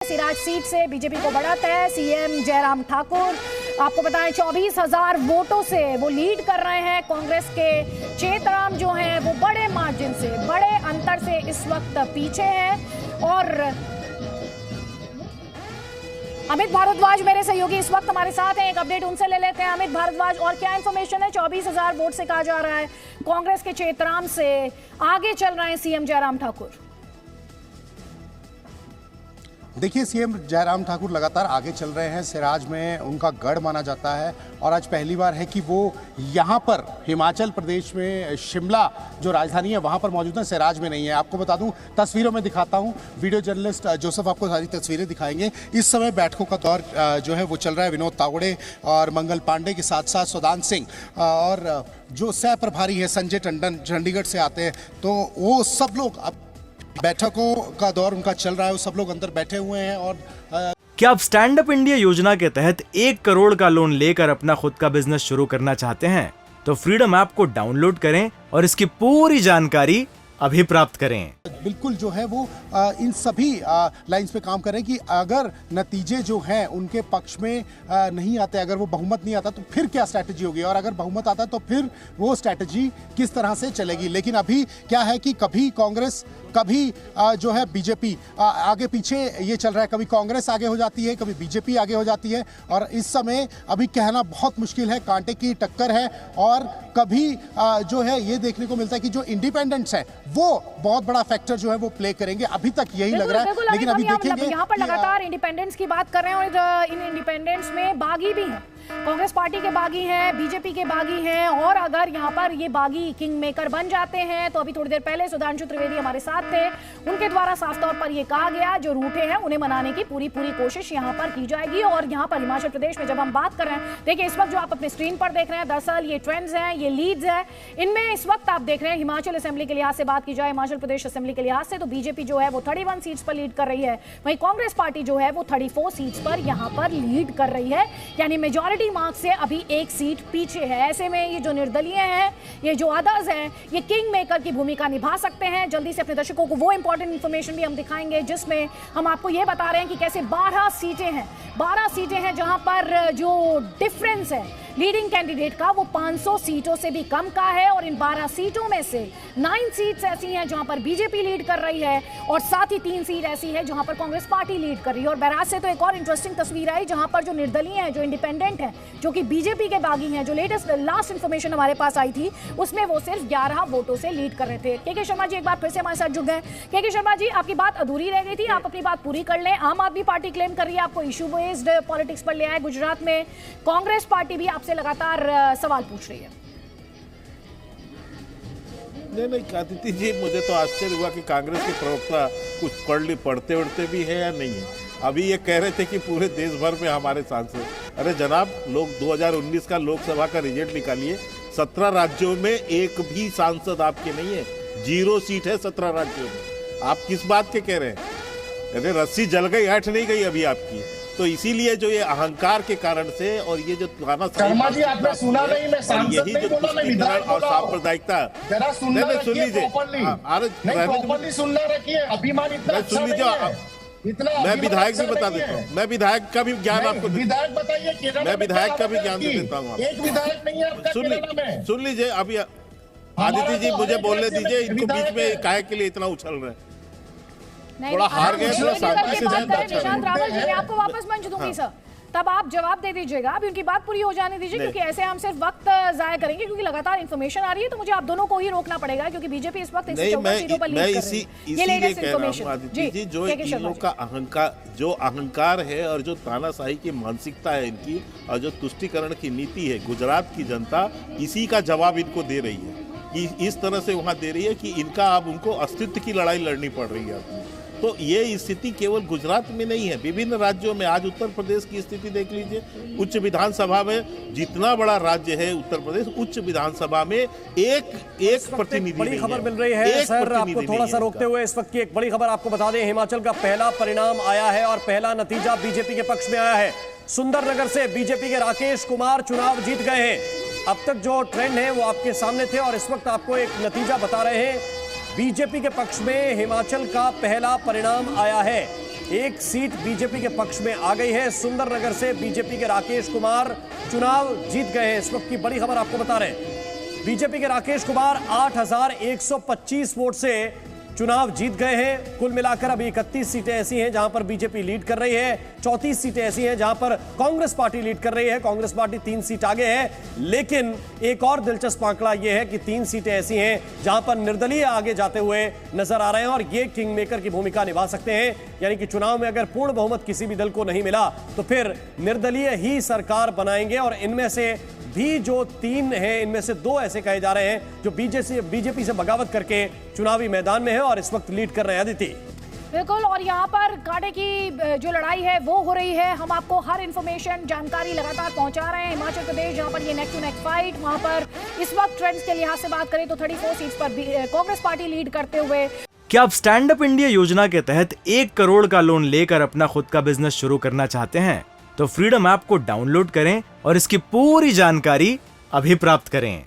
Siraj seat से BJP को बढ़त है। सीएम जयराम ठाकुर आपको बताएं 24,000 वोटों से वो लीड कर रहे हैं। कांग्रेस के चेतराम जो हैं वो बड़े मार्जिन से, बड़े अंतर से इस वक्त पीछे हैं। और अमित भारद्वाज मेरे सहयोगी इस वक्त हमारे साथ हैं, एक अपडेट उनसे ले लेते हैं। अमित भारद्वाज, और क्या इंफॉर्मेशन है? 24,000 वोट से कहा जा रहा है कांग्रेस के चेतराम से आगे चल रहे हैं सीएम जयराम ठाकुर। देखिए, सीएम जयराम ठाकुर लगातार आगे चल रहे हैं। सिराज में उनका गढ़ माना जाता है और आज पहली बार है कि वो यहाँ पर हिमाचल प्रदेश में शिमला जो राजधानी है वहाँ पर मौजूद है, सिराज में नहीं है। आपको बता दूं, तस्वीरों में दिखाता हूँ, वीडियो जर्नलिस्ट जोसेफ आपको सारी तस्वीरें दिखाएंगे। इस समय बैठकों का दौर जो है वो चल रहा है। विनोद तावड़े और मंगल पांडे के साथ साथ सुदान सिंह और जो सह प्रभारी है संजय टंडन चंडीगढ़ से आते हैं, तो वो सब लोग अब बैठकों का दौर उनका चल रहा है। वो सब लोग अंदर बैठे हुए हैं। और क्या आप स्टैंड अप इंडिया योजना के तहत 1 करोड़ का लोन लेकर अपना खुद का बिजनेस शुरू करना चाहते हैं? तो फ्रीडम ऐप को डाउनलोड करें और इसकी पूरी जानकारी अभी प्राप्त करें। बिल्कुल जो है वो इन सभी लाइंस पे काम करें कि अगर नतीजे जो हैं उनके पक्ष में नहीं आते, अगर वो बहुमत नहीं आता तो फिर क्या स्ट्रैटेजी होगी, और अगर बहुमत आता तो फिर वो स्ट्रैटेजी किस तरह से चलेगी। लेकिन अभी क्या है कि कभी कांग्रेस, कभी जो है बीजेपी आगे पीछे ये चल रहा है। कभी कांग्रेस आगे हो जाती है, कभी बीजेपी आगे हो जाती है, और इस समय अभी कहना बहुत मुश्किल है, कांटे की टक्कर है। और कभी जो है ये देखने को मिलता है कि जो इंडिपेंडेंट्स है वो बहुत बड़ा फैक्टर जो है वो प्ले करेंगे। अभी तक यही लग रहा है, लेकिन अभी देखेंगे। यहाँ पर लगातार इंडिपेंडेंस की बात कर रहे हैं और इन इंडिपेंडेंस में बागी भी हैं। कांग्रेस पार्टी के बागी हैं, बीजेपी के बागी हैं, और अगर यहाँ पर ये बागी किंग मेकर बन जाते हैं तो अभी थोड़ी देर पहले सुधांशु त्रिवेदी हमारे साथ थे, उनके द्वारा साफ तौर पर ये कहा गया जो रूठे हैं उन्हें मनाने की पूरी कोशिश यहाँ पर की जाएगी। और यहाँ पर हिमाचल प्रदेश में जब हम बात कर रहे हैं, देखिए इस वक्त जो आप अपने स्क्रीन पर देख रहे हैं, दरअसल ये ट्रेंड्स हैं, ये लीड्स हैं। इनमें इस वक्त आप देख रहे हैं हिमाचल असेंबली के लिहाज से बात की जाए, हिमाचल प्रदेश असेंबली के लिहाज से तो बीजेपी जो है वो 31 सीट्स पर लीड कर रही है, वहीं कांग्रेस पार्टी जो है वो 34 सीट्स पर यहाँ पर लीड कर रही है, यानी मेजॉरिटी मार्क्स से अभी 1 सीट पीछे है। ऐसे में ये जो निर्दलीय हैं, ये जो अदर्स हैं, ये किंग मेकर की भूमिका निभा सकते हैं। जल्दी से अपने दर्शकों को वो इंपॉर्टेंट इंफॉर्मेशन भी हम दिखाएंगे जिसमें हम आपको ये बता रहे हैं कि कैसे 12 सीटें हैं जहां पर जो डिफरेंस है लीडिंग कैंडिडेट का वो 500 सीटों से भी कम का है। और इन 12 सीटों में से 9 सीट्स ऐसी हैं जहां पर बीजेपी लीड कर रही है, और साथ ही 3 सीट ऐसी है जहां पर कांग्रेस पार्टी लीड कर रही है। और बैराज से तो एक और इंटरेस्टिंग तस्वीर आई जहां पर जो निर्दलीय हैं, जो इंडिपेंडेंट हैं, जो कि बीजेपी के बागी हैं, जो लास्ट इंफॉर्मेशन हमारे पास आई थी उसमें वो सिर्फ 11 वोटों से लीड कर रहे थे। के शर्मा जी एक बार फिर से हमारे साथ जुड़ गए। के शर्मा जी, आपकी बात अधूरी रह गई थी, आप अपनी बात पूरी कर लें। आम आदमी पार्टी क्लेम कर रही है आपको इशू बेस्ड पॉलिटिक्स पर ले आए गुजरात में, कांग्रेस पार्टी भी आपसे लगातार सवाल पूछ रही है। नहीं अदिति जी, मुझे तो आश्चर्य हुआ कि कांग्रेस के प्रवक्ता कुछ पढ़ते उड़ते भी है या नहीं है। अभी ये कह रहे थे कि पूरे देश भर में हमारे सांसद, अरे जनाब, लोग 2019 का लोकसभा का रिजल्ट निकालिए, 17 राज्यों में एक भी सांसद आपके नहीं है, 0 सीट है 17 राज्यों में। आप किस बात के कह रहे हैं? अरे रस्सी जल गई, हट नहीं गई अभी आपकी। तो इसीलिए जो ये अहंकार के कारण से और ये जो शर्मा जी आपने सुना नहीं, मैं सांसद यही जो तुष्टिकरण और सांप्रदायिकता, जरा सुनना सुन लीजिए, प्रॉपर्ली सुनना रखिए। अभिमान इतना सुन लीजिए, मैं विधायक भी बता देता हूँ, मैं विधायक का भी ज्ञान आपको, विधायक बताइए, मैं विधायक का भी ज्ञान दे देता हूँ। एक विधायक नहीं है आपका। सुन लीजिए, अभी आदित्य जी मुझे बोलने दीजिए, इनको बीच में काहे के लिए इतना उछल रहे हैं? थोड़ा हार गए, थोड़ा शांति से जाए। निशांत रावल जी, मैं आपको वापस मंच दूंगी सर, तब आप जवाब दे दीजिएगा। अभी उनकी बात पूरी हो जाने दीजिए, क्योंकि ऐसे हम सिर्फ वक्त जाया करेंगे, क्योंकि लगातार इंफॉर्मेशन आ रही है तो मुझे आप दोनों को ही रोकना पड़ेगा, क्योंकि बीजेपी इस वक्त 114 सीटों पर लीड कर रही है। ये लेटेस्ट इंफॉर्मेशन जी, जो इन लोग का अहंकार है और जो तानाशाही की मानसिकता है इनकी, और जो तुष्टिकरण की नीति है, गुजरात की जनता इसी का जवाब इनको दे रही है कि इस तरह से वहां दे रही है कि इनका अब उनको अस्तित्व की लड़ाई लड़नी पड़ रही है। तो ये स्थिति केवल गुजरात में नहीं है, विभिन्न राज्यों में। आज उत्तर प्रदेश की स्थिति देख लीजिए, उच्च विधानसभा में, जितना बड़ा राज्य है उत्तर प्रदेश, उच्च विधानसभा में एक प्रतिनिधि, बड़ी खबर मिल रही है सर, आपको थोड़ा सा रोकते हुए इस वक्त की एक बड़ी खबर आपको बता दें। हिमाचल का पहला परिणाम आया है और पहला नतीजा बीजेपी के पक्ष में आया है। सुंदरनगर से बीजेपी के राकेश कुमार चुनाव जीत गए हैं। अब तक जो ट्रेंड है वो आपके सामने थे और इस वक्त आपको एक नतीजा बता रहे हैं। बीजेपी के पक्ष में हिमाचल का पहला परिणाम आया है। एक सीट बीजेपी के पक्ष में आ गई है। सुंदरनगर से बीजेपी के राकेश कुमार चुनाव जीत गए हैं। इस वक्त की बड़ी खबर आपको बता रहे हैं, बीजेपी के राकेश कुमार 8,125 वोट से चुनाव जीत गए हैं। कुल मिलाकर अभी 31 सीटें ऐसी हैं जहां पर बीजेपी लीड कर रही है, 34 सीटें ऐसी हैं जहां पर कांग्रेस पार्टी लीड कर रही है। कांग्रेस पार्टी 3 सीट आगे है, लेकिन एक और दिलचस्प आंकड़ा यह है कि 3 सीटें ऐसी हैं जहां पर निर्दलीय आगे जाते हुए नजर आ रहे हैं और ये किंग मेकर की भूमिका निभा सकते हैं। यानी कि चुनाव में अगर पूर्ण बहुमत किसी भी दल को नहीं मिला तो फिर निर्दलीय ही सरकार बनाएंगे और इनमें से भी जो 3 हैं, इनमें से 2 ऐसे कहे जा रहे हैं जो बीजेपी से बगावत करके चुनावी मैदान में है और इस वक्त लीड कर रहे हैं। अदिति, बिल्कुल, और यहाँ पर कांटे की जो लड़ाई है वो हो रही है। हम आपको हर इंफॉर्मेशन, जानकारी लगातार पहुंचा रहे हैं। हिमाचल प्रदेश जहाँ पर ये नेक टू नेक फाइट, वहाँ पर इस वक्त ट्रेंड्स के लिहाज से बात करें तो 34 सीट्स पर कांग्रेस पार्टी लीड करते हुए। क्या आप स्टैंड अप इंडिया योजना के तहत 1 करोड़ का लोन लेकर अपना खुद का बिजनेस शुरू करना चाहते हैं? तो फ्रीडम ऐप को डाउनलोड करें और इसकी पूरी जानकारी अभी प्राप्त करें।